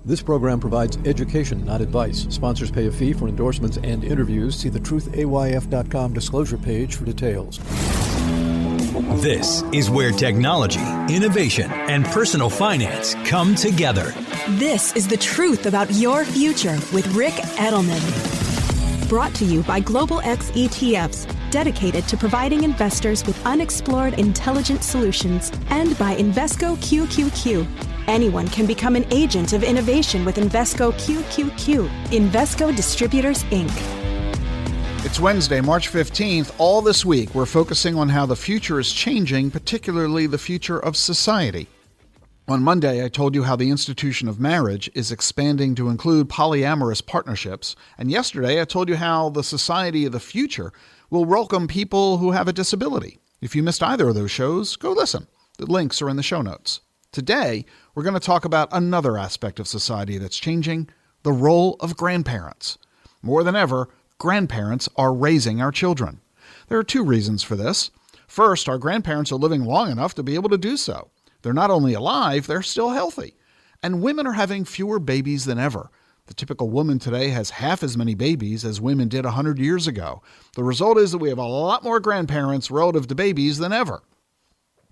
This program provides education, not advice. Sponsors pay a fee for endorsements and interviews. See the truthayf.com disclosure page for details. This is where technology, innovation, and personal finance come together. This is The Truth About Your Future with Rick Edelman. Brought to you by Global X ETFs, dedicated to providing investors with unexplored intelligent solutions, and by Invesco QQQ. Anyone can become an agent of innovation with Invesco QQQ. Invesco Distributors, Inc. It's Wednesday, March 15th. All this week, we're focusing on how the future is changing, particularly the future of society. On Monday, I told you how the institution of marriage is expanding to include polyamorous partnerships. And yesterday, I told you how the society of the future will welcome people who have a disability. If you missed either of those shows, go listen. The links are in the show notes. Today, we're going to talk about another aspect of society that's changing, the role of grandparents. More than ever, grandparents are raising our children. There are two reasons for this. First, our grandparents are living long enough to be able to do so. They're not only alive, they're still healthy. And women are having fewer babies than ever. The typical woman today has half as many babies as women did 100 years ago. The result is that we have a lot more grandparents relative to babies than ever.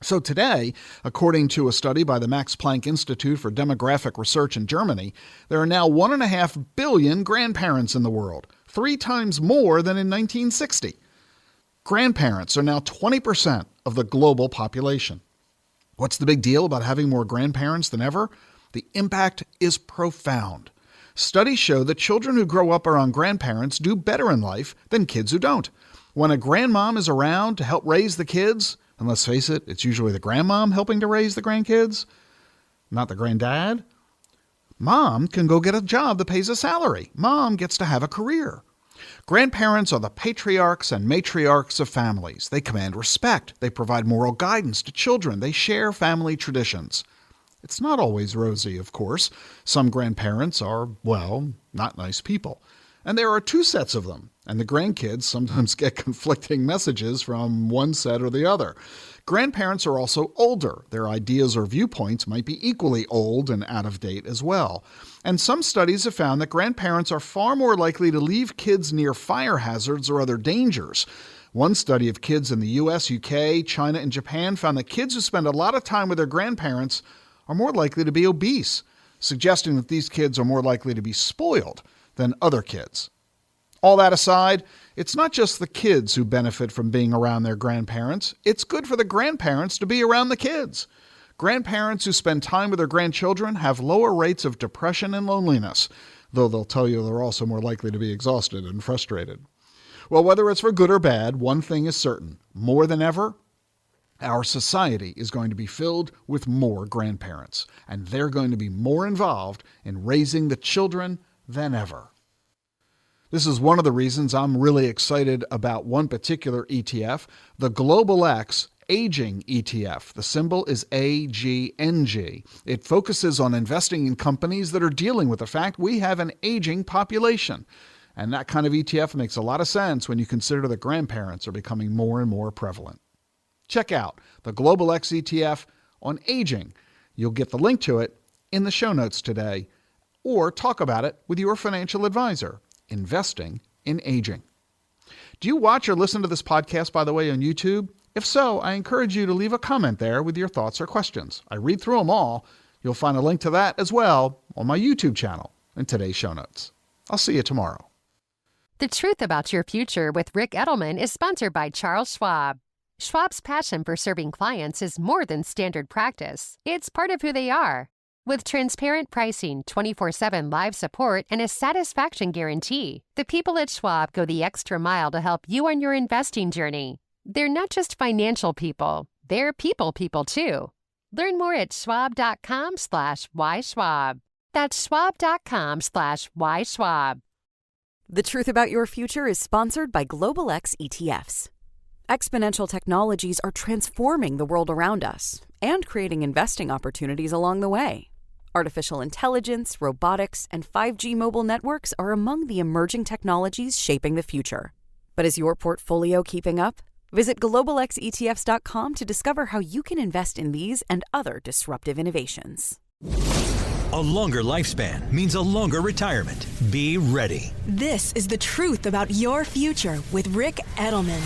So today, according to a study by the Max Planck Institute for Demographic Research in Germany, there are now 1.5 billion grandparents in the world, 3 times more than in 1960. Grandparents are now 20% of the global population. What's the big deal about having more grandparents than ever? The impact is profound. Studies show that children who grow up around grandparents do better in life than kids who don't. When a grandmom is around to help raise the kids, and let's face it, it's usually the grandmom helping to raise the grandkids, not the granddad. Mom can go get a job that pays a salary. Mom gets to have a career. Grandparents are the patriarchs and matriarchs of families. They command respect. They provide moral guidance to children. They share family traditions. It's not always rosy, of course. Some grandparents are, well, not nice people. And there are 2 sets of them, and the grandkids sometimes get conflicting messages from one set or the other. Grandparents are also older. Their ideas or viewpoints might be equally old and out of date as well. And some studies have found that grandparents are far more likely to leave kids near fire hazards or other dangers. One study of kids in the US, UK, China, and Japan found that kids who spend a lot of time with their grandparents are more likely to be obese, suggesting that these kids are more likely to be spoiled than other kids. All that aside, it's not just the kids who benefit from being around their grandparents. It's good for the grandparents to be around the kids. Grandparents who spend time with their grandchildren have lower rates of depression and loneliness, though they'll tell you they're also more likely to be exhausted and frustrated. Well, whether it's for good or bad, one thing is certain. More than ever, our society is going to be filled with more grandparents, and they're going to be more involved in raising the children than ever. This is one of the reasons I'm really excited about one particular ETF, the Global X Aging ETF. The symbol is AGNG. It focuses on investing in companies that are dealing with the fact we have an aging population. And that kind of ETF makes a lot of sense when you consider that grandparents are becoming more and more prevalent. Check out the Global X ETF on aging. You'll get the link to it in the show notes today, or talk about it with your financial advisor. Investing in aging. Do you watch or listen to this podcast, by the way, on YouTube? If so, I encourage you to leave a comment there with your thoughts or questions. I read through them all. You'll find a link to that as well on my YouTube channel in today's show notes. I'll see you tomorrow. The Truth About Your Future with Rick Edelman is sponsored by Charles Schwab. Schwab's passion for serving clients is more than standard practice. It's part of who they are. With transparent pricing, 24/7 live support, and a satisfaction guarantee, the people at Schwab go the extra mile to help you on your investing journey. They're not just financial people, they're people too. Learn more at schwab.com/whyschwab. That's schwab.com/whyschwab. The Truth About Your Future is sponsored by Global X ETFs. Exponential technologies are transforming the world around us and creating investing opportunities along the way. Artificial intelligence, robotics, and 5G mobile networks are among the emerging technologies shaping the future. But is your portfolio keeping up? Visit globalxetfs.com to discover how you can invest in these and other disruptive innovations. A longer lifespan means a longer retirement. Be ready. This is the truth about your future with Rick Edelman.